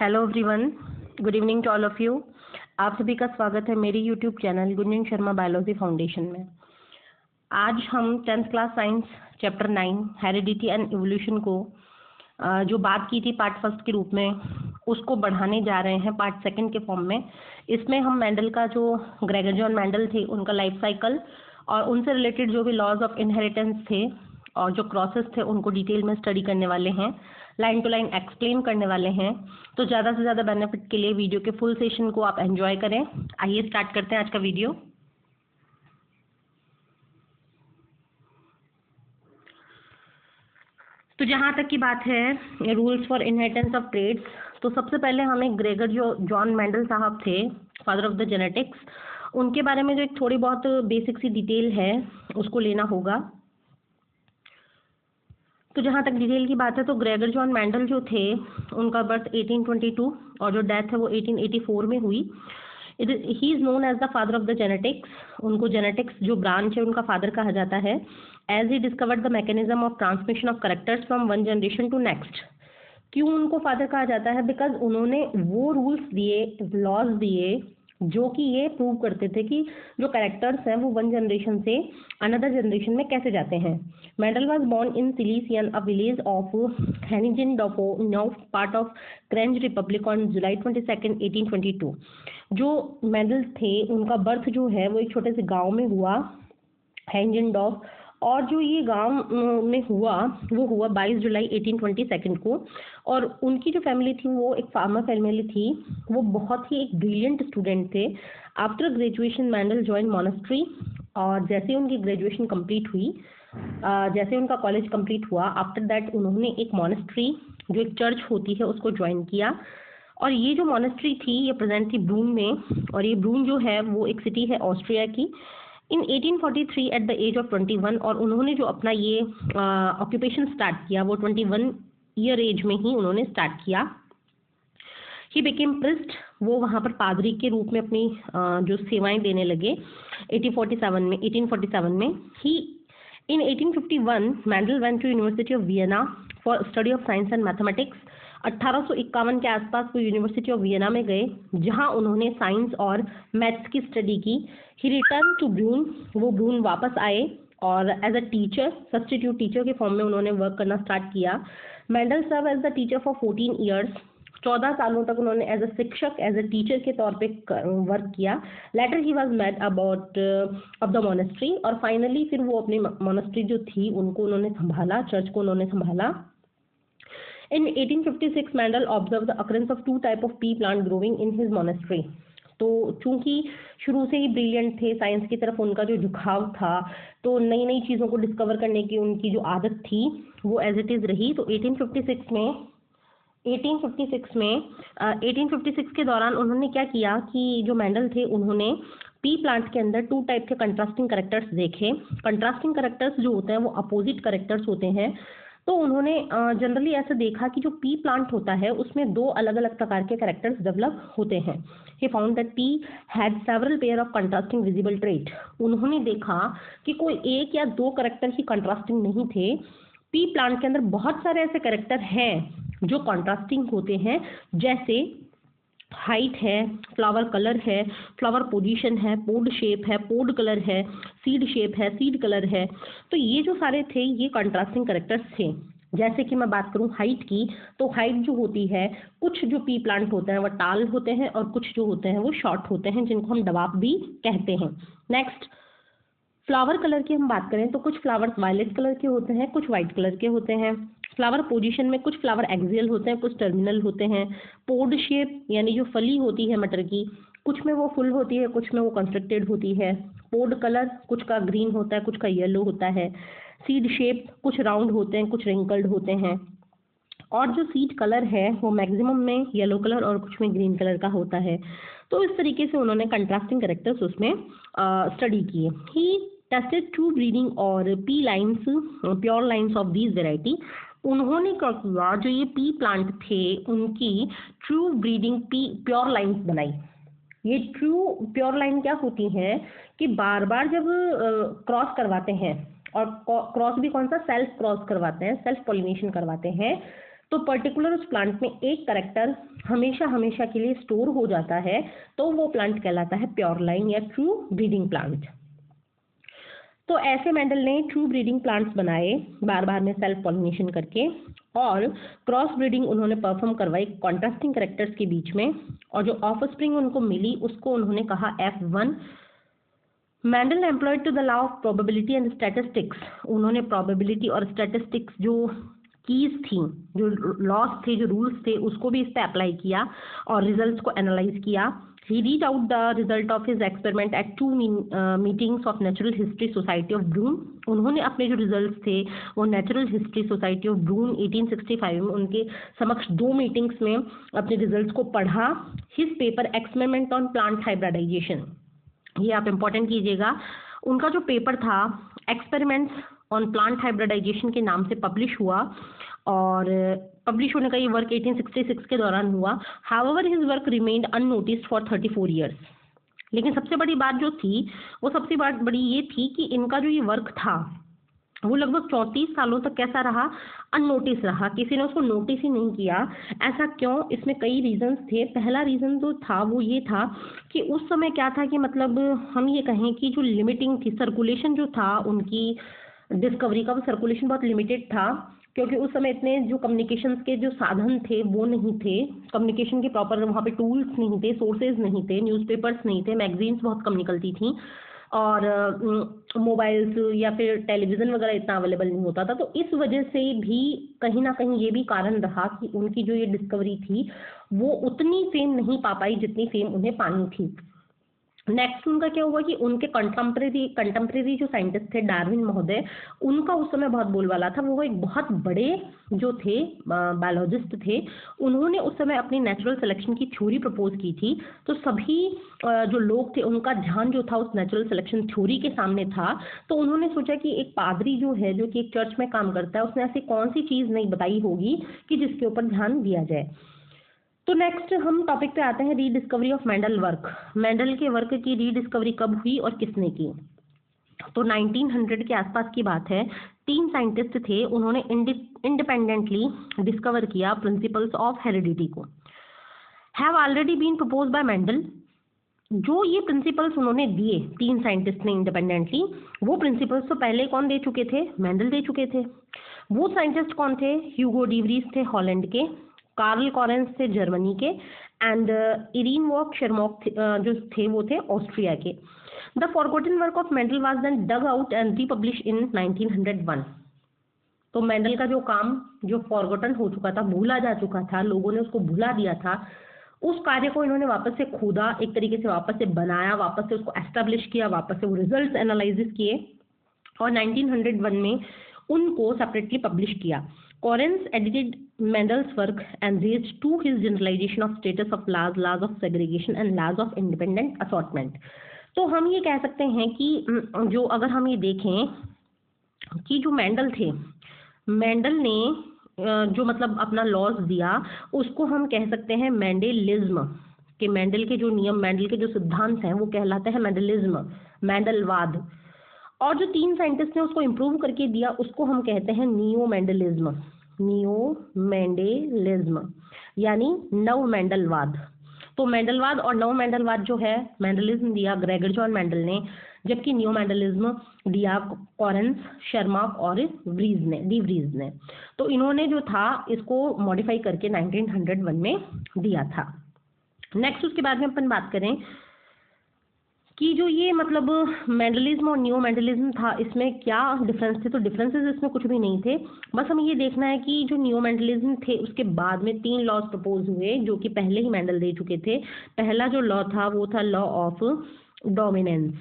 Hello everyone, good evening to all of you. आप सभी का स्वागत है मेरी YouTube channel Gunjan Sharma biology foundation में। आज हम 10th class science chapter 9 heredity and evolution को जो बात की थी पार्ट फर्स्ट के रूप में, उसको बढ़ाने जा रहे हैं पार्ट सेकंड के फॉर्म में। इसमें हम मेंडल का जो ग्रेगर जॉन मेंडल थे उनका लाइफ साइकिल और उनसे रिलेटेड जो भी लॉज ऑफ इनहेरिटेंस थे और जो क्रॉसेस थे उनको डिटेल में स्टडी करने वाले हैं, लाइन टू लाइन एक्सप्लेन करने वाले हैं। तो ज़्यादा से ज़्यादा बेनिफिट के लिए वीडियो के फुल सेशन को आप एंजॉय करें। आइए स्टार्ट करते हैं आज का वीडियो। तो जहाँ तक की बात है rules for inheritance of traits, तो सबसे पहले हमें ग्रेगर जो जॉन मेंडल साहब थे, फादर ऑफ द जेनेटिक्स, उनके बारे में जो एक थोड़ी बहुत बेसिक सी डिटेल है उसको लेना होगा। तो जहाँ तक डिटेल की बात है तो ग्रेगर जॉन मेंडल जो थे उनका बर्थ 1822 और जो डेथ है वो 1884 में हुई। He is known as the father of the genetics. उनको जेनेटिक्स जो ब्रांच है उनका फादर कहा जाता है, as he discovered the mechanism of transmission of characters from one generation to next. क्यों उनको फादर कहा जाता है? बिकॉज उन्होंने वो रूल्स दिए, लॉज दिए जो कि ये प्रूव करते थे कि जो कैरेक्टर्स हैं वो वन जनरेशन से अनदर जनरेशन में कैसे जाते हैं। Mendel was born in Silesian, a village of Heinzendorf, now part of Czech Republic, on July 22, 1822। जो मेंडल थे उनका बर्थ जो है वो एक छोटे से गांव में हुआ, हेंजेंडोर्फ, और जो ये गांव में हुआ वो हुआ 22 जुलाई 1822 को। और उनकी जो फैमिली थी वो एक फार्मर फैमिली थी। वो बहुत ही एक ब्रिलियंट स्टूडेंट थे। After graduation Mendel join monastery, और जैसे उनकी ग्रेजुएशन कंप्लीट हुई, जैसे उनका कॉलेज कंप्लीट हुआ, आफ्टर दैट उन्होंने एक मॉनेस्ट्री जो एक चर्च होती है उसको ज्वाइन किया। और ये जो मॉनेस्ट्री थी ये प्रेजेंट थी ब्रून में, और ये ब्रून जो है वो एक सिटी है ऑस्ट्रिया की। इन 1843 एट द एज ऑफ 21, और उन्होंने जो अपना ये ऑक्यूपेशन स्टार्ट किया वो 21 ईयर एज में ही उन्होंने स्टार्ट किया। ही बिकेम प्रिस्ट, वो वहाँ पर पादरी के रूप में अपनी जो सेवाएं देने लगे 1847 में। He in 1851 Mendel went to university of Vienna for study of science and mathematics. 1851 के आसपास वो यूनिवर्सिटी ऑफ वियना में गए जहां उन्होंने साइंस और मैथ्स की स्टडी की। ही रिटर्न टू ब्रून, वो ब्रून वापस आए और as a teacher, substitute teacher के फॉर्म में उन्होंने वर्क करना स्टार्ट किया। Mendel serve as the teacher for 14 years, 14 सालों तक उन्होंने एज अ शिक्षक, एज अ टीचर के तौर पे वर्क किया। Later he was made abbot of the monastery, और फाइनली फिर वो अपनी मोनेस्ट्री जो थी उनको उन्होंने संभाला, चर्च को उन्होंने संभाला। In 1856, Mendel observed the occurrence of two type of pea plant growing in his monastery. तो चूंकि शुरू से ही ब्रिलियंट थे, साइंस की तरफ उनका जो झुकाव था, तो नई नई चीज़ों को डिस्कवर करने की उनकी जो आदत थी वो एज इट इज़ रही। तो 1856 के दौरान उन्होंने क्या किया कि जो मेंडल थे उन्होंने पी प्लांट के अंदर टू टाइप के कंट्रास्टिंग करेक्टर्स देखे। कंट्रास्टिंग करेक्टर्स जो होते हैं वो अपोजिट करेक्टर्स होते हैं। तो उन्होंने जनरली ऐसा देखा कि जो पी प्लांट होता है उसमें दो अलग अलग प्रकार के कैरेक्टर्स डेवलप होते हैं। He found that P had several pair of contrasting visible trait. उन्होंने देखा कि कोई एक या दो कैरेक्टर ही कंट्रास्टिंग नहीं थे, पी प्लांट के अंदर बहुत सारे ऐसे कैरेक्टर हैं जो कंट्रास्टिंग होते हैं, जैसे हाइट है, फ्लावर कलर है, फ्लावर पोजीशन है, पोड शेप है, पोड कलर है, सीड शेप है, सीड कलर है। तो ये जो सारे थे ये कंट्रास्टिंग करेक्टर्स थे। जैसे कि मैं बात करूं हाइट की, तो हाइट जो होती है, कुछ जो पी प्लांट होते हैं वो टाल होते हैं और कुछ जो होते हैं वो शॉर्ट होते हैं, जिनको हम डवाब भी कहते हैं। नेक्स्ट, फ्लावर कलर की हम बात करें तो कुछ फ्लावर्स वायलेट कलर के होते हैं, कुछ वाइट कलर के होते हैं। फ्लावर पोजीशन में कुछ फ्लावर एक्सियल होते हैं, कुछ टर्मिनल होते हैं। पोड शेप यानी जो फली होती है मटर की, कुछ में वो फुल होती है, कुछ में वो कंस्ट्रक्टेड होती है। पोड कलर कुछ का ग्रीन होता है, कुछ का येलो होता है। सीड शेप कुछ राउंड होते हैं, कुछ रिंकल्ड होते हैं। और जो सीड कलर है वो मैक्सिमम में येलो कलर और कुछ में ग्रीन कलर का होता है। तो इस तरीके से उन्होंने कंट्रास्टिंग कैरेक्टर्स उसमें स्टडी किए। ही टेस्टेड ट्रू ब्रीडिंग और P lines, pure lines of these variety. उन्होंने क्या किया, जो ये पी प्लांट थे उनकी true breeding P pure lines बनाई। ये ट्रू प्योर लाइन क्या होती है कि बार बार जब क्रॉस करवाते हैं, और क्रॉस भी कौन सा, सेल्फ क्रॉस करवाते हैं, सेल्फ पॉलिनेशन करवाते हैं, तो पर्टिकुलर उस प्लांट में एक करेक्टर हमेशा हमेशा के लिए स्टोर हो जाता है, तो वो प्लांट कहलाता है प्योर लाइन या ट्रू ब्रीडिंग प्लांट। तो ऐसे मेंडल ने ट्रू ब्रीडिंग प्लांट्स बनाए बार बार में सेल्फ पॉलिनेशन करके, और क्रॉस ब्रीडिंग उन्होंने परफॉर्म करवाई कॉन्ट्रास्टिंग कैरेक्टर्स के बीच में, और जो ऑफस्प्रिंग उनको मिली उसको उन्होंने कहा F1। Mendel employed to the law of probability and statistics, उन्होंने प्रोबेबिलिटी और स्टैटिस्टिक्स जो कीज थी, जो लॉस थे, जो रूल्स थे, उसको भी इस पे अप्लाई किया और रिजल्ट्स को एनालाइज किया। He read out the result of his experiment at two meetings of Natural History Society of Brune। उन्होंने अपने जो रिजल्ट्स थे वो नेचुरल हिस्ट्री सोसाइटी ऑफ ब्रून 1865 में उनके समक्ष 2 मीटिंग्स में अपने रिजल्ट्स को पढ़ा। His paper experiment on plant hybridization, ये आप इम्पोर्टेंट कीजिएगा, उनका जो पेपर था एक्सपेरिमेंट्स ऑन प्लांट हाइब्रिडाइजेशन के नाम से पब्लिश हुआ, और पब्लिश होने का ये वर्क 1866 के दौरान हुआ। However his work remained unnoticed for 34 years. लेकिन सबसे बड़ी बात जो थी वो सबसे बड़ी ये थी कि इनका जो ये वर्क था वो लगभग 34 सालों तक कैसा रहा, अननोटिस रहा, किसी ने उसको नोटिस ही नहीं किया। ऐसा क्यों? इसमें कई रीजंस थे। पहला रीजन जो था वो ये था कि उस समय क्या था कि मतलब हम ये कहें कि जो लिमिटिंग थी, सर्कुलेशन जो था उनकी डिस्कवरी का, वो सर्कुलेशन बहुत लिमिटेड था, क्योंकि उस समय इतने जो कम्युनिकेशंस के जो साधन थे वो नहीं थे, कम्युनिकेशन के प्रॉपर वहाँ पे टूल्स नहीं थे, सोर्सेज नहीं थे, न्यूज़पेपर्स नहीं थे, मैगजीन्स बहुत कम निकलती थी, और मोबाइल्स या फिर टेलीविज़न वगैरह इतना अवेलेबल नहीं होता था। तो इस वजह से भी कहीं ना कहीं ये भी कारण रहा कि उनकी जो ये डिस्कवरी थी वो उतनी फेम नहीं पा पाई जितनी फेम उन्हें पानी थी। नेक्स्ट उनका क्या हुआ कि उनके कंटेम्प्रेरी जो साइंटिस्ट थे डार्विन महोदय, उनका उस समय बहुत बोलबाला था। वो एक बहुत बड़े जो थे बायोलॉजिस्ट थे, उन्होंने उस समय अपनी नेचुरल सिलेक्शन की थ्योरी प्रपोज की थी। तो सभी जो लोग थे उनका ध्यान जो था उस नेचुरल सिलेक्शन थ्योरी के सामने था। तो उन्होंने सोचा कि एक पादरी जो है, जो कि एक चर्च में काम करता है, उसने ऐसी कौन सी चीज़ नहीं बताई होगी कि जिसके ऊपर ध्यान दिया जाए। तो नेक्स्ट हम टॉपिक पे आते हैं, rediscovery of Mendel work. Mendel के वर्क की रीडिस्कवरी कब हुई और किसने की? तो 1900 के आसपास की बात है। 3 साइंटिस्ट थे, उन्होंने इंडिपेंडेंटली डिस्कवर किया प्रिंसिपल्स ऑफ हेरिडिटी को। Have already been propose by Mendel. जो ये प्रिंसिपल्स उन्होंने दिए 3 साइंटिस्ट ने इंडिपेंडेंटली, वो प्रिंसिपल्स तो पहले कौन दे चुके थे? मेंडल दे चुके थे। वो साइंटिस्ट कौन थे? ह्यूगो डिवरीज थे हॉलैंड के, कार्ल कॉरेंस थे जर्मनी के, एंड इरीन वॉक शेरमॉक जो थे वो थे ऑस्ट्रिया के। The forgotten work of Mendel was then dug out and republish in 1901। तो मेंडल का जो काम जो फॉरगॉटन हो चुका था, भूला जा चुका था, लोगों ने उसको भुला दिया था, उस कार्य को इन्होंने वापस से खोदा, एक तरीके से वापस से बनाया, वापस से उसको एस्टेब्लिश किया, वापस से वो रिजल्ट्स एनालिसिस किए, और 1901 में उनको सेपरेटली पब्लिश किया। Correns edited Mendel's work and raised to his generalization of status of laws of segregation and laws of independent assortment। तो हम ये कह सकते हैं कि जो अगर हम ये देखें कि जो मेंडल थे, मेंडल ने जो मतलब अपना लॉज दिया, उसको हम कह सकते हैं मेंडेलिज्म, कि मेंडल के जो नियम, मेंडल के जो सिद्धांत हैं वो कहलाते हैं मेंडलिज्म, मेंडलवाद। और जो 3 साइंटिस्ट ने उसको इम्प्रूव करके दिया उसको हम कहते हैं नियो मेंडलिज्म, नियो मेंडलिज्म यानी नव मेंडलवाद। तो मेंडलवाद और नव मेंडलवाद जो है, मेंडलिज्म दिया ग्रेगर जॉन मेंडल ने, जबकि नियो मेंडलिज्म दिया कॉरेंस, शेरमॉक और डी व्रीज ने। तो इन्होंने जो था इसको मॉडिफाई करके 1901 में दिया था। नेक्स्ट उसके बाद में अपन बात करें कि जो ये मतलब मेंडलिज्म और न्यू मेंडलिज्म था, इसमें क्या डिफरेंस थे? तो डिफरेंसेस इसमें कुछ भी नहीं थे। बस हमें ये देखना है कि जो न्यू मेंडलिज्म थे उसके बाद में 3 लॉज प्रपोज हुए जो कि पहले ही मेंडल दे चुके थे। पहला जो लॉ था वो था लॉ ऑफ डोमिनेंस,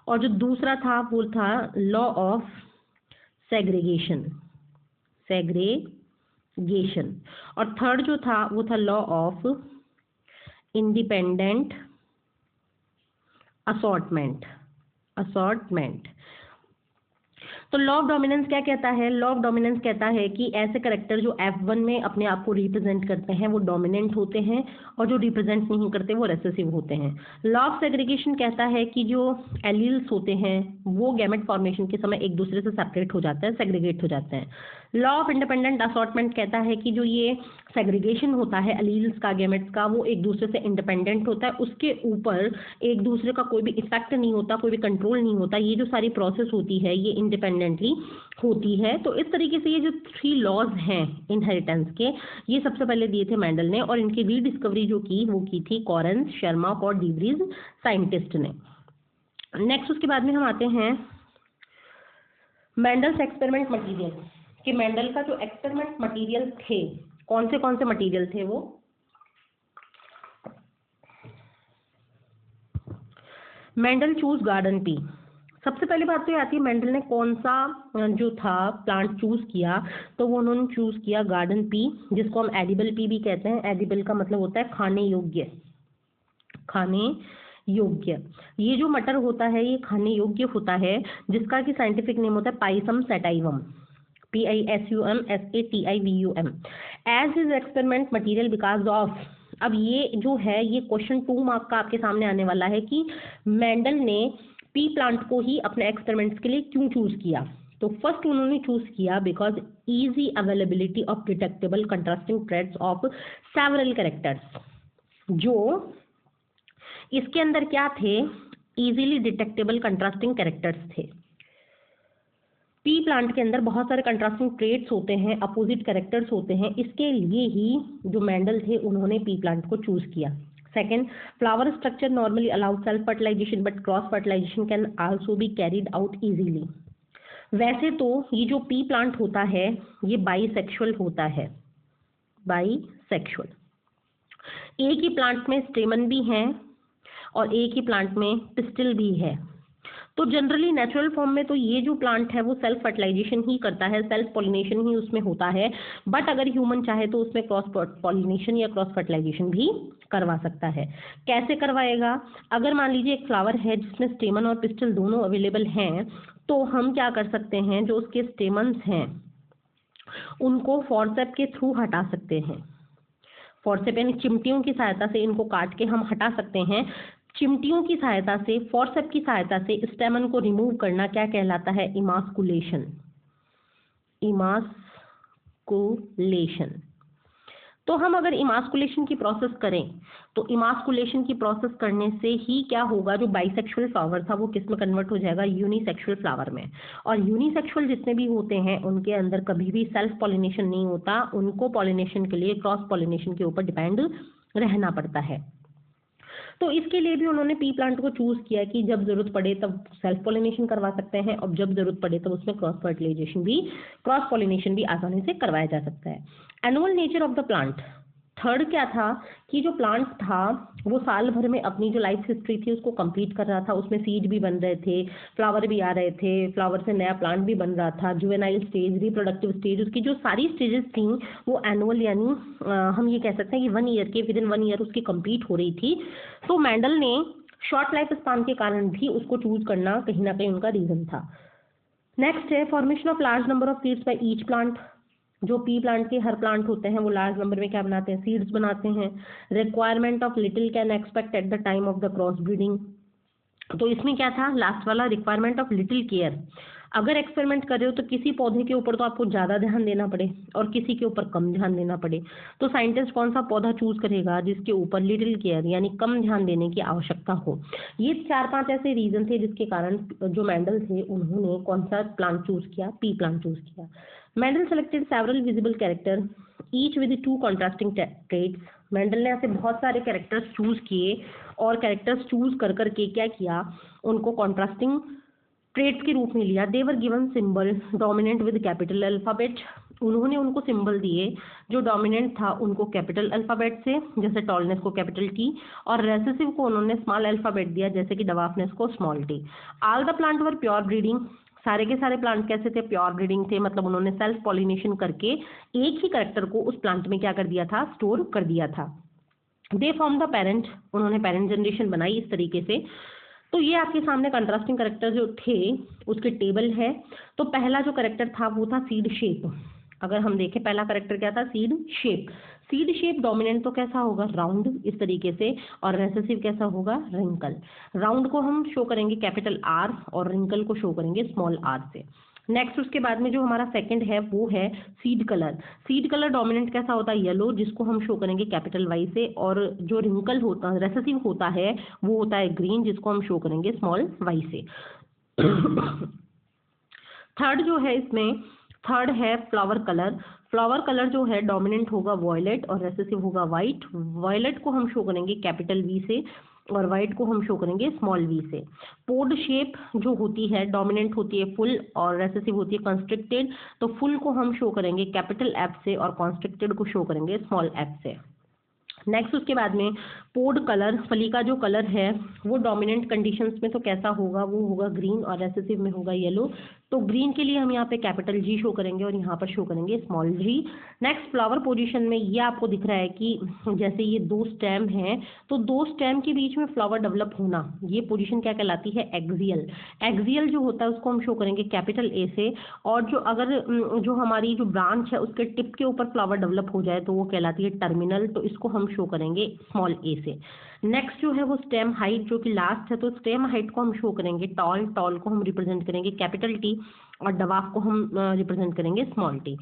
और जो दूसरा था वो था लॉ ऑफ सेग्रीगेशन, और थर्ड जो था वो था लॉ ऑफ इंडिपेंडेंट असॉर्टमेंट। तो लॉ ऑफ डोमिनेंस क्या कहता है? लॉ ऑफ डोमिनेंस कहता है कि ऐसे करेक्टर जो F1 में अपने आप को रिप्रेजेंट करते हैं वो डोमिनेंट होते हैं, और जो रिप्रेजेंट नहीं करते वो रेसेसिव होते हैं। लॉ ऑफ सेग्रीगेशन कहता है कि जो एलील्स होते हैं वो गैमेट फॉर्मेशन के समय एक दूसरे से सेपरेट हो जाते हैं, सेग्रीगेट हो जाते हैं। लॉ ऑफ इंडिपेंडेंट असॉर्टमेंट कहता है कि जो ये सेग्रीगेशन होता है एलील्स का, गैमेट्स का, वो एक दूसरे से इंडिपेंडेंट होता है, उसके ऊपर एक दूसरे का कोई भी इफेक्ट नहीं होता, कोई भी कंट्रोल नहीं होता, ये जो सारी प्रोसेस होती है ये इंडिपेंडेंटली होती है। तो इस तरीके से ये जो 3 लॉज हैं इनहेरिटेंस के, ये सबसे पहले दिए थे मेंडल ने, और इनकी रीडिस्कवरी जो की वो की थी कॉरेंस, शर्मा और डीवरीज साइंटिस्ट ने। नेक्स्ट उसके बाद में हम आते हैं मेंडल्स एक्सपेरिमेंट मटेरियल, कि मेंडल का जो एक्सपेरिमेंट मटेरियल थे कौन से मटेरियल थे वो। Mendel choose garden pea. सबसे पहली बात तो ये आती है मेंडल ने कौन सा जो था प्लांट चूज किया, तो वो उन्होंने चूज किया गार्डन पी, जिसको हम एडिबल पी भी कहते हैं। एडिबल का मतलब होता है खाने योग्य, खाने योग्य। ये जो मटर होता है ये खाने योग्य होता है, जिसका कि साइंटिफिक नेम होता है Pisum sativum, PISUM as is experiment material because of. अब ये जो है ये क्वेश्चन 2 मार्क का आपके सामने आने वाला है कि मेंडल ने पी प्लांट को ही अपने एक्सपेरिमेंट्स के लिए क्यों चूज किया। तो फर्स्ट उन्होंने चूज किया because easy availability of detectable contrasting traits of several characters. जो इसके अंदर क्या थे, इजीली डिटेक्टेबल कंट्रास्टिंग कैरेक्टर्स थे। पी प्लांट के अंदर बहुत सारे कंट्रास्टिंग ट्रेट्स होते हैं, अपोजिट कैरेक्टर्स होते हैं, इसके लिए ही जो मेंडल थे उन्होंने पी प्लांट को चूज किया। Second, flower structure normally allowed self fertilization but cross fertilization can also be carried out easily. वैसे तो ये जो पी प्लांट होता है ये बाईसेक्सुअल होता है, बाईसेक्सुअल। एक ही प्लांट में स्टेमन भी हैं और एक ही प्लांट में पिस्टिल भी है। तो जनरली नेचुरल फॉर्म में तो ये जो प्लांट है वो सेल्फ फर्टिलाइजेशन ही करता है, सेल्फ पॉलिनेशन ही उसमें होता है, बट अगर ह्यूमन चाहे तो उसमें क्रॉस पॉलिनेशन या क्रॉस फर्टिलाइजेशन भी करवा सकता है। कैसे करवाएगा? अगर मान लीजिए एक फ्लावर है जिसमें स्टेमन और पिस्टल दोनों अवेलेबल हैं, तो हम क्या कर सकते हैं, जो उसके स्टेमन्स हैं उनको फॉर्सेप के थ्रू हटा सकते हैं। फॉर्सेप यानी चिमटियों की सहायता से इनको काट के हम हटा सकते हैं। चिमटियों की सहायता से, फॉर्सेप की सहायता से स्टेमन को रिमूव करना क्या कहलाता है? Emasculation, emasculation. तो हम अगर इमास्कुलेशन की प्रोसेस करें तो इमास्कुलेशन की प्रोसेस करने से ही क्या होगा, जो बाइसेक्सुअल फ्लावर था वो किस में कन्वर्ट हो जाएगा? यूनिसेक्सुअल फ्लावर में। और यूनिसेक्सुअल जितने भी होते हैं उनके अंदर कभी भी सेल्फ पॉलिनेशन नहीं होता, उनको पॉलिनेशन के लिए क्रॉस पॉलिनेशन के ऊपर डिपेंड रहना पड़ता है। तो इसके लिए भी उन्होंने पी प्लांट को चूज किया कि जब जरूरत पड़े तब सेल्फ पॉलिनेशन करवा सकते हैं और जब जरूरत पड़े तब उसमें क्रॉस फर्टिलाइजेशन भी, क्रॉस पॉलिनेशन भी आसानी से करवाया जा सकता है। Annual nature of the plant. Third क्या था कि जो प्लांट था वो साल भर में अपनी जो लाइफ हिस्ट्री थी उसको कंप्लीट कर रहा था, उसमें सीड भी बन रहे थे, फ्लावर भी आ रहे थे, फ्लावर से नया प्लांट भी बन रहा था, जुवेनाइल स्टेज, रिप्रोडक्टिव स्टेज, उसकी जो सारी स्टेजेस थी वो एनुअल यानी हम ये कह सकते हैं कि 1 ईयर के विद इन 1 ईयर उसकी कंप्लीट हो रही थी। तो मेंडल ने शॉर्ट लाइफ स्पान के कारण भी उसको चूज करना कहीं ना कहीं उनका रीजन था। नेक्स्ट है formation of large number of seeds by each plant. जो पी प्लांट के हर प्लांट होते हैं वो लार्ज नंबर में क्या बनाते हैं? सीड्स बनाते हैं। Requirement of little can expect at the time of the cross breeding. तो इसमें क्या था लास्ट वाला, रिक्वायरमेंट ऑफ लिटिल केयर। अगर एक्सपेरिमेंट कर रहे हो तो किसी पौधे के ऊपर तो आपको ज़्यादा ध्यान देना पड़े और किसी के ऊपर कम ध्यान देना पड़े, तो साइंटिस्ट कौन सा पौधा चूज करेगा जिसके ऊपर लिटिल केयर यानी कम ध्यान देने की आवश्यकता हो। ये 4-5 ऐसे रीजन थे जिसके कारण जो मेंडल थे उन्होंने कौन सा प्लांट चूज किया? पी प्लांट चूज किया। Mendel selected several visible character each with 2 contrasting traits. Mendel ने ऐसे बहुत सारे कैरेक्टर्स चूज किए और कैरेक्टर्स चूज कर करके क्या किया, उनको कॉन्ट्रास्टिंग ट्रेट्स के रूप में लिया। They were given symbol dominant with capital alphabet. उन्होंने उनको सिंबल दिए, जो डोमिनेंट था उनको कैपिटल अल्फाबेट से, जैसे टॉलनेस को कैपिटल टी, और रेसेसिव को उन्होंने स्मॉल अल्फाबेट दिया, जैसे कि डवार्फनेस को small T. All the plant were pure breeding. सारे के सारे प्लांट कैसे थे? प्योर ब्रीडिंग थे, मतलब उन्होंने सेल्फ पॉलिनेशन करके एक ही कैरेक्टर को उस प्लांट में क्या कर दिया था? स्टोर कर दिया था। They form the parent. उन्होंने पेरेंट जनरेशन बनाई इस तरीके से। तो तो ये आपके सामने कंट्रास्टिंग करेक्टर जो थे उसके टेबल है। तो पहला जो करेक्टर था वो था सीड शेप। अगर हम देखें पहला करेक्टर क्या था, seed shape. Seed shape dominant तो कैसा होगा, राउंड इस तरीके से, और रेसेसिव कैसा होगा, रिंकल। राउंड को हम शो करेंगे कैपिटल आर और रिंकल को शो करेंगे स्मॉल आर से। नेक्स्ट उसके बाद में जो हमारा सेकंड है वो है seed colour. Seed colour dominant कैसा होता है, येलो, जिसको हम शो करेंगे कैपिटल वाई से, और जो रिंकल होता है, रेसेसिव होता है, वो होता है ग्रीन, जिसको हम शो करेंगे स्मॉल वाई से। थर्ड जो है इसमें, थर्ड है फ्लावर कलर। फ्लावर कलर जो है डोमिनेंट होगा वॉयलेट और रेसेसिव होगा वाइट। वॉयलेट को हम शो करेंगे कैपिटल वी से और वाइट को हम शो करेंगे स्मॉल वी से। पोड शेप जो होती है डोमिनेंट होती है फुल और रेसेसिव होती है कंस्ट्रिक्टेड। तो फुल को हम शो करेंगे कैपिटल एफ से और कंस्ट्रिक्टेड को शो करेंगे स्मॉल एफ से। नेक्स्ट उसके बाद में पोड कलर, फली का जो कलर है वो डोमिनेंट कंडीशंस में तो कैसा होगा, वो होगा ग्रीन और रेसेसिव में होगा येलो। तो ग्रीन के लिए हम यहाँ पे कैपिटल जी शो करेंगे और यहाँ पर शो करेंगे स्मॉल जी। नेक्स्ट फ्लावर पोजीशन में ये आपको दिख रहा है कि जैसे ये दो स्टेम हैं, तो दो स्टेम के बीच में फ्लावर डेवलप होना, ये पोजीशन क्या कहलाती है, एक्सियल। एक्सियल जो होता है उसको हम शो करेंगे कैपिटल ए से, और जो अगर जो हमारी जो ब्रांच है उसके टिप के ऊपर फ्लावर डेवलप हो जाए तो वो कहलाती है टर्मिनल, तो इसको हम शो करेंगे स्मॉल ए से। नेक्स्ट जो है वो स्टेम हाइट जो कि लास्ट है, तो स्टेम हाइट को हम शो करेंगे टॉल, टॉल को हम रिप्रेजेंट करेंगे कैपिटल टी और डवाफ को हम रिप्रेजेंट करेंगे स्मॉल टी।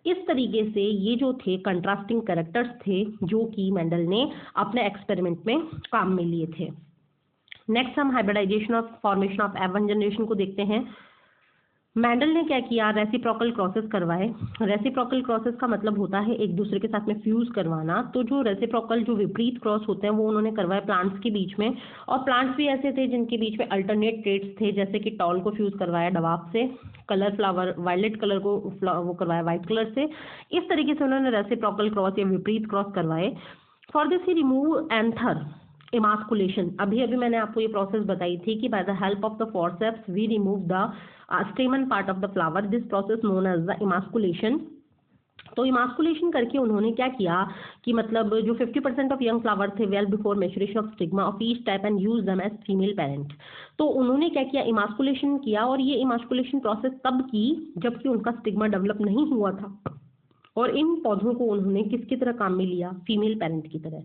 इस तरीके से ये जो थे कंट्रास्टिंग कैरेक्टर्स थे जो कि मेंडल ने अपने एक्सपेरिमेंट में काम में लिए थे। नेक्स्ट हम hybridization of formation of F1 generation को देखते हैं। मेंडल ने क्या किया, रेसिप्रोकल क्रॉसेस करवाए। रेसिप्रोकल क्रॉसेस का मतलब होता है एक दूसरे के साथ में फ्यूज करवाना। तो जो रेसिप्रोकल जो विपरीत क्रॉस होते हैं वो उन्होंने करवाए प्लांट्स के बीच में, और प्लांट्स भी ऐसे थे जिनके बीच में अल्टरनेट ट्रेट्स थे, जैसे कि टॉल को फ्यूज करवाया डवाफ से, कलर फ्लावर वायलेट कलर को वो करवाया वाइट कलर से। इस तरीके से उन्होंने रेसिप्रोकल क्रॉस या विपरीत क्रॉस करवाए। For this he remove anther emasculation. अभी अभी मैंने आपको ये प्रोसेस बताई थी कि by the help of the forceps we remove the stamen part of the flower, this process known as the emasculation. तो इमास्कुलेशन करके उन्होंने क्या किया कि मतलब जो 50% ऑफ यंग फ्लावर थे well before maturation of stigma of each type and use them as female parent. तो उन्होंने क्या किया, इमास्कुलेशन किया, और ये इमास्कुलेशन प्रोसेस तब की जबकि उनका स्टिग्मा डेवलप नहीं हुआ था, और इन पौधों को उन्होंने किसकी तरह काम में लिया, फीमेल पेरेंट की तरह।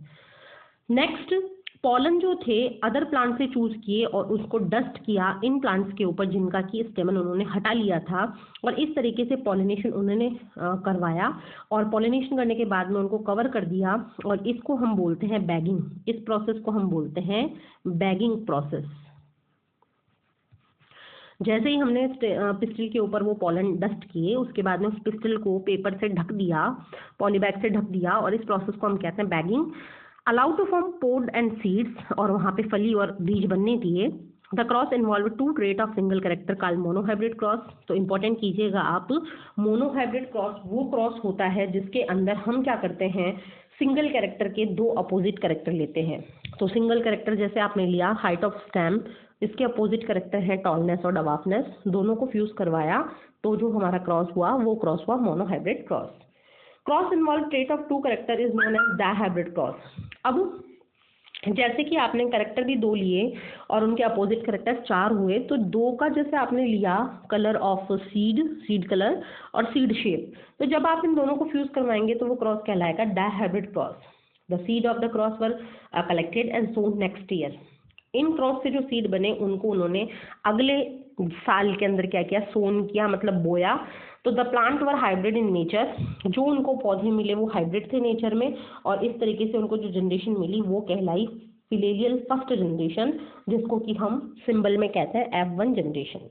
नेक्स्ट पॉलन जो थे अदर प्लांट से चूज किए और उसको डस्ट किया इन प्लांट्स के ऊपर जिनका कि स्टेमन उन्होंने हटा लिया था, और इस तरीके से पॉलिनेशन उन्होंने करवाया, और पॉलिनेशन करने के बाद में उनको कवर कर दिया, और इसको हम बोलते हैं बैगिंग। इस प्रोसेस को हम बोलते हैं बैगिंग प्रोसेस। जैसे ही हमने पिस्टल के ऊपर वो पॉलन डस्ट किए, उसके बाद में उस पिस्टल को पेपर से ढक दिया, पॉलीबैग से ढक दिया, और इस प्रोसेस को हम कहते हैं bagging. Allow to form pod and seeds, और वहाँ पे फली और बीज बनने दिए। The cross involve two trait of single character called monohybrid cross. तो इंपॉर्टेंट कीजिएगा आप, मोनोहाइब्रिड क्रॉस वो क्रॉस होता है जिसके अंदर हम क्या करते हैं, सिंगल कैरेक्टर के दो अपोजिट कैरेक्टर लेते हैं। तो सिंगल कैरेक्टर जैसे आपने लिया हाइट ऑफ स्टेम, इसके अपोजिट कैरेक्टर है टॉलनेस और डवाफनेस, दोनों को फ्यूज करवाया, तो जो हमारा क्रॉस हुआ वो क्रॉस हुआ monohybrid cross. Cross involve trait of two character is known as dihybrid cross. अब जैसे कि आपने कैरेक्टर भी दो लिए और उनके अपोजिट कैरेक्टर चार हुए, तो दो का जैसे आपने लिया कलर ऑफ सीड कलर और सीड शेप, तो जब आप इन दोनों को फ्यूज करवाएंगे तो वो क्रॉस कहलाएगा dihybrid cross. The seed of the cross were collected and sown next year. इन क्रॉस से जो सीड बने उनको उन्होंने अगले साल के अंदर क्या किया, सोन किया, मतलब बोया। तो the plant were hybrid in nature, जो उनको पौधे मिले वो हाइब्रिड थे नेचर में, और इस तरीके से उनको जो जनरेशन मिली वो कहलाई फिलेरियल फर्स्ट जनरेशन, जिसको कि हम सिंबल में कहते हैं F1 जनरेशन।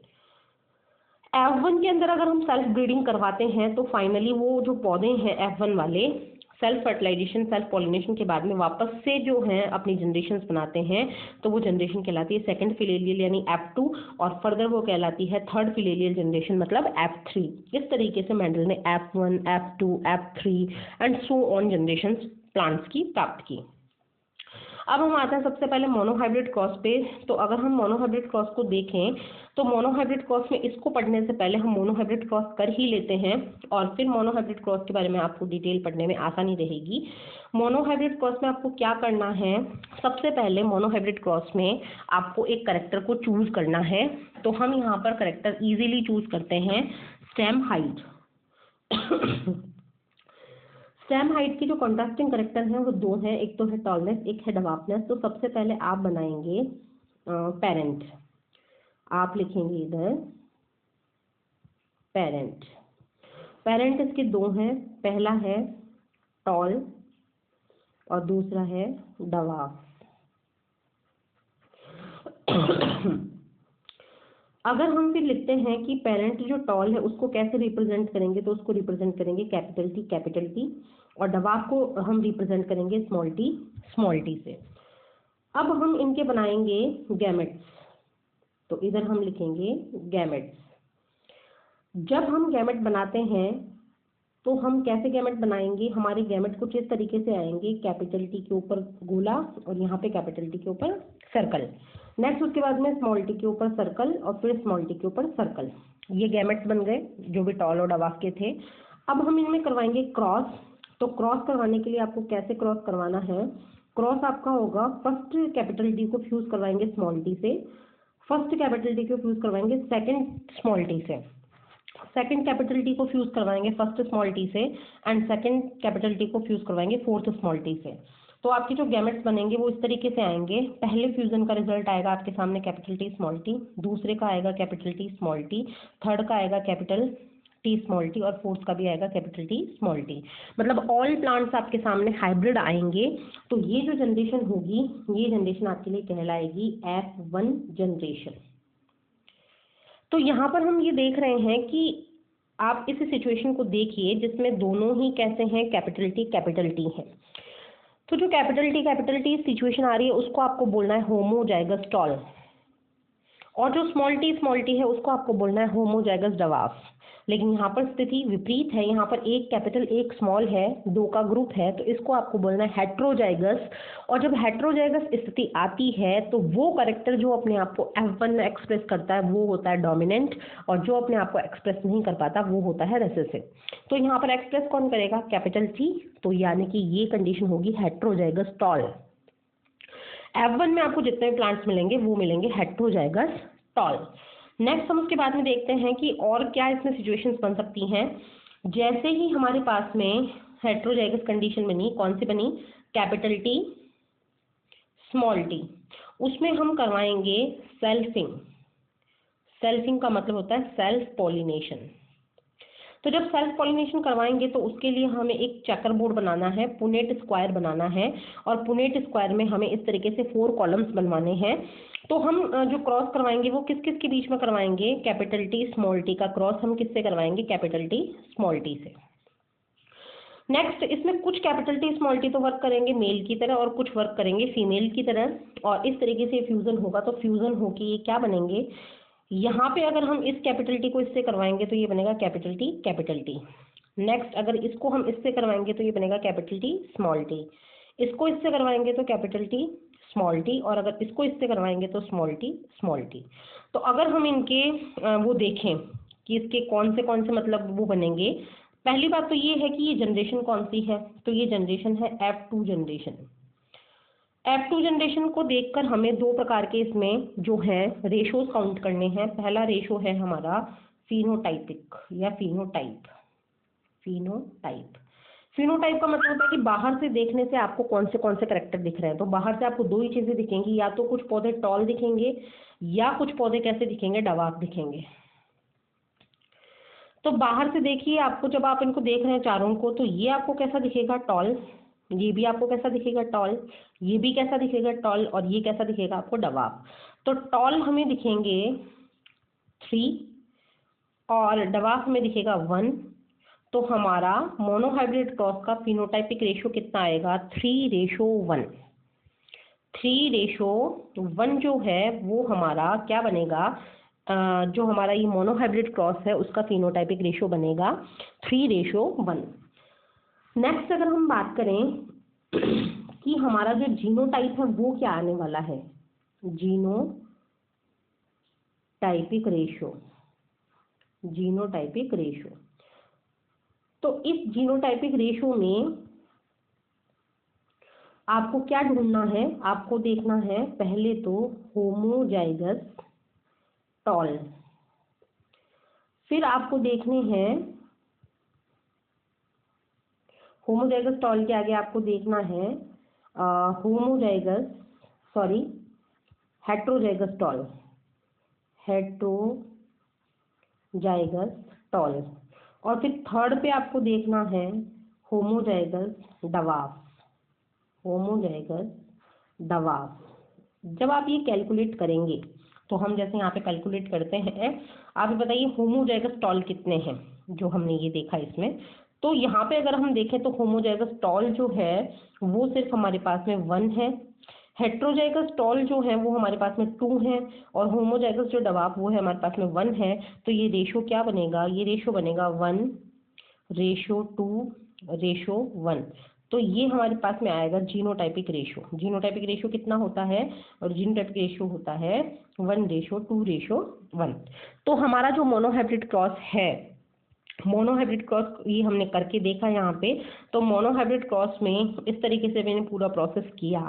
F1 के अंदर अगर हम सेल्फ ब्रीडिंग करवाते हैं तो फाइनली वो जो पौधे हैं F1 वाले सेल्फ फर्टिलाइजेशन सेल्फ पॉलिनेशन के बाद में वापस से जो है अपनी जनरेशंस बनाते हैं, तो वो जनरेशन कहलाती है सेकंड फिलेरियल यानी F2, और फर्दर वो कहलाती है थर्ड फिलेरियल जनरेशन मतलब F3। इस तरीके से मेंडल ने F1, F2, F3 and so on generations plants की प्राप्त की। अब हम आते हैं सबसे पहले मोनोहाइब्रिड क्रॉस पे। तो अगर हम मोनोहाइब्रिड क्रॉस को देखें तो मोनोहाइब्रिड क्रॉस में इसको पढ़ने से पहले हम मोनोहाइब्रिड क्रॉस कर ही लेते हैं और फिर मोनोहाइब्रिड क्रॉस के बारे में आपको डिटेल पढ़ने में आसानी रहेगी। मोनोहाइब्रिड क्रॉस में आपको क्या करना है, सबसे पहले मोनोहाइब्रिड क्रॉस में आपको एक करेक्टर को चूज करना है। तो हम यहाँ पर करेक्टर इजीली चूज करते हैं स्टेम हाइट। स्टेम हाइट की जो कॉन्ट्रास्टिंग करेक्टर हैं वो दो हैं, एक तो है टॉलनेस, एक है डवार्फनेस। तो सबसे पहले आप बनाएंगे पेरेंट, आप लिखेंगे इधर पेरेंट। पेरेंट इसके दो हैं, पहला है टॉल और दूसरा है डवार्फ। अगर हम फिर लिखते हैं कि पेरेंट जो टॉल है उसको कैसे रिप्रेजेंट करेंगे, तो उसको रिप्रेजेंट करेंगे कैपिटल टी, और डवार्फ को हम रिप्रेजेंट करेंगे स्मॉल टी से। अब हम इनके बनाएंगे गैमेट्स, तो इधर हम लिखेंगे गैमेट्स। जब हम गैमेट बनाते हैं तो हम कैसे गैमेट बनाएंगे, हमारे गैमेट कुछ इस तरीके से आएंगे, कैपिटल टी के ऊपर गोला और यहाँ पे कैपिटल टी के ऊपर सर्कल। नेक्स्ट उसके बाद में स्मॉल टी के ऊपर सर्कल और फिर स्मॉल टी के ऊपर सर्कल। ये गैमेट्स बन गए जो भी टॉल और डवार्फ के थे। अब हम इनमें करवाएंगे क्रॉस। तो क्रॉस करवाने के लिए आपको कैसे क्रॉस करवाना है, क्रॉस आपका होगा फर्स्ट कैपिटल टी को फ्यूज करवाएंगे स्मॉल टी से, फर्स्ट कैपिटल टी को फ्यूज करवाएंगे सेकेंड स्मॉल टी से, सेकंड कैपिटल टी को फ्यूज करवाएंगे फर्स्ट स्मॉल टी से, एंड सेकंड कैपिटल टी को फ्यूज करवाएंगे फोर्थ स्मॉल टी से। तो आपके जो गैमेट्स बनेंगे वो इस तरीके से आएंगे। पहले फ्यूजन का रिजल्ट आएगा आपके सामने कैपिटल टी स्मॉल टी, दूसरे का आएगा capital T small T, third का आएगा कैपिटल टी स्मॉल टी और फोर्थ का भी आएगा कैपिटल टी स्मॉल टी। मतलब ऑल प्लांट्स आपके सामने हाइब्रिड आएंगे। तो ये जो जनरेशन होगी, ये जनरेशन आपके लिए कहलाएगी F1 जनरेशन। तो यहाँ पर हम ये देख रहे हैं कि आप इस सिचुएशन को देखिए जिसमें दोनों ही कैसे हैं, कैपिटल टी है। तो जो कैपिटल टी सिचुएशन आ रही है उसको आपको बोलना है होमोजाइगस टॉल, और जो स्मॉल टी है उसको आपको बोलना है होमोजाइगस डवार्फ। लेकिन यहाँ पर स्थिति विपरीत है, यहाँ पर एक कैपिटल एक स्मॉल है, दो का ग्रुप है, तो इसको आपको बोलना है हेट्रोजाइगस। और जब हेट्रोजाइगस स्थिति आती है तो वो करेक्टर जो अपने आप को F1 में एक्सप्रेस करता है वो होता है डोमिनेंट, और जो अपने आप को एक्सप्रेस नहीं कर पाता वो होता है रेसेसिव। तो यहाँ पर एक्सप्रेस कौन करेगा, कैपिटल टी। तो यानी कि ये कंडीशन होगी हेट्रोजाइगस टॉल। F1 में आपको जितने प्लांट्स मिलेंगे वो मिलेंगे हेट्रोजाइगस टॉल। नेक्स्ट हम उसके बाद में देखते हैं कि और क्या इसमें सिचुएशंस बन सकती हैं। जैसे ही हमारे पास में हेट्रोजाइगस कंडीशन बनी, कौन सी बनी, कैपिटल टी स्मॉल टी, उसमें हम करवाएंगे सेल्फिंग। सेल्फिंग का मतलब होता है सेल्फ पॉलिनेशन। तो जब सेल्फ पॉलिनेशन करवाएंगे तो उसके लिए हमें एक चेकर बोर्ड बनाना है, पुनेट स्क्वायर बनाना है, और पुनेट स्क्वायर में हमें इस तरीके से 4 कॉलम्स बनवाने हैं। तो हम जो क्रॉस करवाएंगे वो किस किस के बीच में करवाएंगे, कैपिटल टी स्मॉल टी का क्रॉस हम किससे करवाएंगे, कैपिटल टी स्मॉल टी से। नेक्स्ट इसमें कुछ कैपिटल टी स्मॉल टी तो वर्क करेंगे मेल की तरह और कुछ वर्क करेंगे फीमेल की तरह, और इस तरीके से फ्यूजन होगा। तो फ्यूजन होके ये क्या बनेंगे, यहाँ पे अगर हम इस कैपिटल टी को इससे करवाएंगे तो ये बनेगा कैपिटल टी। नेक्स्ट अगर इसको हम इससे करवाएंगे तो ये बनेगा कैपिटल टी स्मॉल टी, इसको इससे करवाएंगे तो कैपिटल टी स्मॉल टी, और अगर इसको इससे करवाएंगे तो स्मॉल टी। तो अगर हम इनके वो देखें कि इसके कौन से मतलब वो बनेंगे, पहली बात तो ये है कि ये जनरेशन कौन सी है, तो ये जनरेशन है F2 जनरेशन। F2 जनरेशन को देखकर हमें दो प्रकार के इसमें जो है रेशोज काउंट करने हैं। पहला रेशो है हमारा फिनोटाइपिक या फिनोटाइप। फिनोटाइप का मतलब होता है कि बाहर से देखने से आपको कौन से कैरेक्टर दिख रहे हैं। तो बाहर से आपको दो ही चीजें दिखेंगी, या तो कुछ पौधे टॉल दिखेंगे या कुछ पौधे कैसे दिखेंगे, डवार्फ दिखेंगे। तो बाहर से देखिए, आपको जब आप इनको देख रहे हैं चारों को, तो ये आपको कैसा दिखेगा, टॉल, ये भी आपको कैसा दिखेगा, टॉल, ये भी कैसा दिखेगा, टॉल, और ये कैसा दिखेगा आपको, डवार्फ। तो टॉल हमें दिखेंगे 3 और डवार्फ हमें दिखेगा 1। तो हमारा मोनोहाइब्रिड क्रॉस का फिनोटाइपिक रेशियो कितना आएगा, 3:1। 3:1 जो है वो हमारा क्या बनेगा, जो हमारा ये मोनोहाइब्रिड क्रॉस है उसका फिनोटाइपिक रेशियो बनेगा 3:1। नेक्स्ट अगर हम बात करें कि हमारा जो जीनोटाइप है वो क्या आने वाला है, जीनोटाइपिक रेशियो, जीनोटाइपिक रेशियो। तो इस जीनोटाइपिक रेशियो में आपको क्या ढूंढना है, आपको देखना है पहले तो होमोजाइगस टॉल, फिर आपको देखने हैं होमोजाइगस टॉल के आगे आपको देखना है हेट्रोजाइगस टॉल, हेट्रोजाइगस टॉल, और फिर थर्ड पे आपको देखना है होमोजाइगस डवार्फ, होमोजाइगस डवार्फ। जब आप ये कैलकुलेट करेंगे तो हम जैसे यहाँ पे कैलकुलेट करते हैं, आप बताइए होमोजाइगस टॉल कितने हैं जो हमने ये देखा इसमें। तो यहाँ पे अगर हम देखें तो होमोजाइगस टॉल जो है वो सिर्फ हमारे पास में 1 है, हेट्रोजाइगस टॉल जो है वो हमारे पास में 2 है, और होमोजाइगस जो डवार्फ वो है हमारे पास में 1 है। तो ये रेशो क्या बनेगा, ये रेशो बनेगा 1:2:1। तो ये हमारे पास में आएगा जीनोटाइपिक रेशियो। जीनोटाइपिक रेशियो कितना होता है, और जीनोटाइपिक रेशियो होता है 1:2:1। तो हमारा जो मोनोहाइब्रिड क्रॉस है, मोनोहाइब्रिड क्रॉस ये हमने करके देखा यहाँ पे। तो मोनोहाइब्रिड क्रॉस में इस तरीके से मैंने पूरा प्रोसेस किया,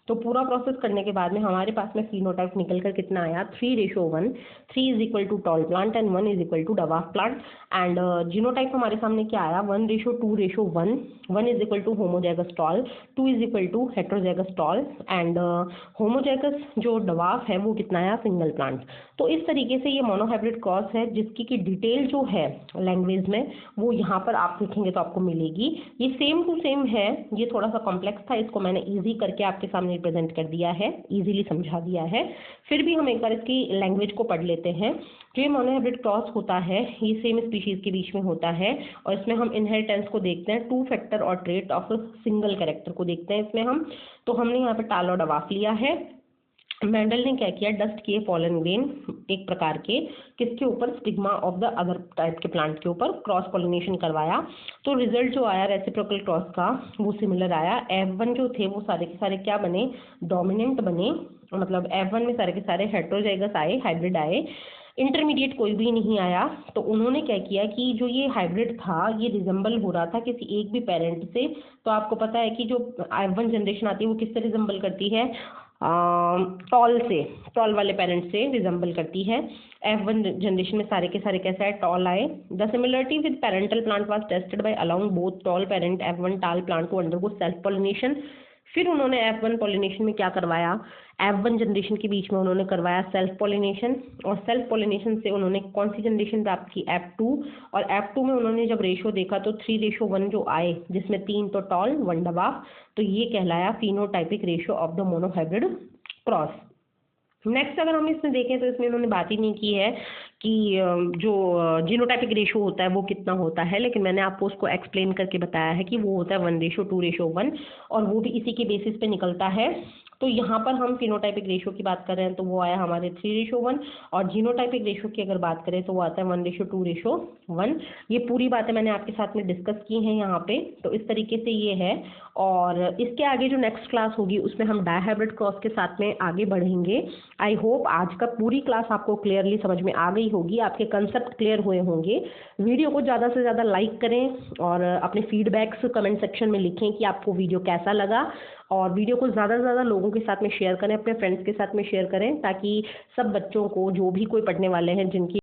तो पूरा प्रोसेस करने के बाद में हमारे पास में फिनोटाइप निकल कर कितना आया, 3:1। 3 is equal to tall plant and 1 is equal to dwarf plant. And genotype हमारे सामने क्या आया, 1:2:1। 1 is equal to homozygous tall, 2 is equal to heterozygous tall, and homozygous जो डवार्फ है वो कितना आया, सिंगल प्लांट। तो इस तरीके से ये मोनोहाइब्रिड क्रॉस है जिसकी की डिटेल जो है लैंग्वेज में वो यहाँ पर आप लिखेंगे तो आपको मिलेगी। ये सेम टू सेम है, ये थोड़ा सा कॉम्प्लेक्स था, इसको मैंने इजी करके आपके सामने प्रेजेंट कर दिया है, इजीली समझा दिया है। फिर भी हम एक बार इसकी लैंग्वेज को पढ़ लेते हैं। जो ये मोनोहाइब्रिड क्रॉस होता है ये सेम स्पीशीज के बीच में होता है, और इसमें हम इनहेरिटेंस को देखते हैं, 2 फैक्टर और ट्रेट ऑफ सिंगल कैरेक्टर को देखते हैं इसमें हम। तो हमने यहाँ पे टाल और डवार्फ लिया है। मेंडल ने क्या किया, डस्ट किए पॉलन ग्रेन एक प्रकार के, किसके ऊपर, stigma of the other type के प्लांट के ऊपर, क्रॉस पॉलिनेशन करवाया। तो रिजल्ट जो आया रेसिप्रोकल क्रॉस का वो सिमिलर आया। F1 जो थे वो सारे के सारे क्या बने, डोमिनेंट बने, मतलब F1 में सारे के सारे हेट्रोजाइगस आए, हाइब्रिड आए, इंटरमीडिएट कोई भी नहीं आया। तो उन्होंने क्या किया कि जो ये हाइब्रिड था ये रिजेंबल हो रहा था किसी एक भी पेरेंट से। तो आपको पता है कि जो F1 जनरेशन आती है वो किससे रिजेंबल करती है, टॉल से, टॉल वाले पेरेंट से रिजेंबल करती है। F1 जनरेशन में सारे के सारे कैसे आए, टॉल आए। The similarity with parental plant was tested by allowing both tall parent F1 tall plant to undergo self pollination. फिर उन्होंने F1 पॉलिनेशन में क्या करवाया, F1 जनरेशन के बीच में उन्होंने करवाया सेल्फ पॉलिनेशन, और सेल्फ पॉलिनेशन से उन्होंने कौन सी जनरेशन प्राप्त की, F2। और F2 में उन्होंने जब रेशो देखा तो 3:1 जो आए, जिसमें 3 तो टॉल 1 डवार्फ। तो ये कहलाया phenotypic ratio of the monohybrid cross. Next अगर हम इसमें देखें तो इसमें उन्होंने बात ही नहीं की है कि जो जीनोटाइपिक रेशियो होता है वो कितना होता है, लेकिन मैंने आपको उसको एक्सप्लेन करके बताया है कि वो होता है 1:2:1, और वो भी इसी के बेसिस पे निकलता है। तो यहाँ पर हम फिनोटाइपिक रेशियो की बात कर रहे हैं तो वो आया हमारे 3:1, और जीनोटाइपिक रेशियो की अगर बात करें तो वो आता है 1:2:1। ये पूरी बातें मैंने आपके साथ में डिस्कस की हैं यहाँ पे। तो इस तरीके से ये है, और इसके आगे जो नेक्स्ट क्लास होगी उसमें हम डायहाइब्रिड क्रॉस के साथ में आगे बढ़ेंगे। आई होप आज का पूरी क्लास आपको क्लियरली समझ में आ गई होगी, आपके कंसेप्ट क्लियर हुए होंगे। वीडियो को ज़्यादा से ज़्यादा लाइक करें और अपने फीडबैक्स कमेंट सेक्शन में लिखें कि आपको वीडियो कैसा लगा, और वीडियो को ज़्यादा से ज़्यादा लोगों के साथ में शेयर करें, अपने फ्रेंड्स के साथ में शेयर करें, ताकि सब बच्चों को, जो भी कोई पढ़ने वाले हैं जिनकी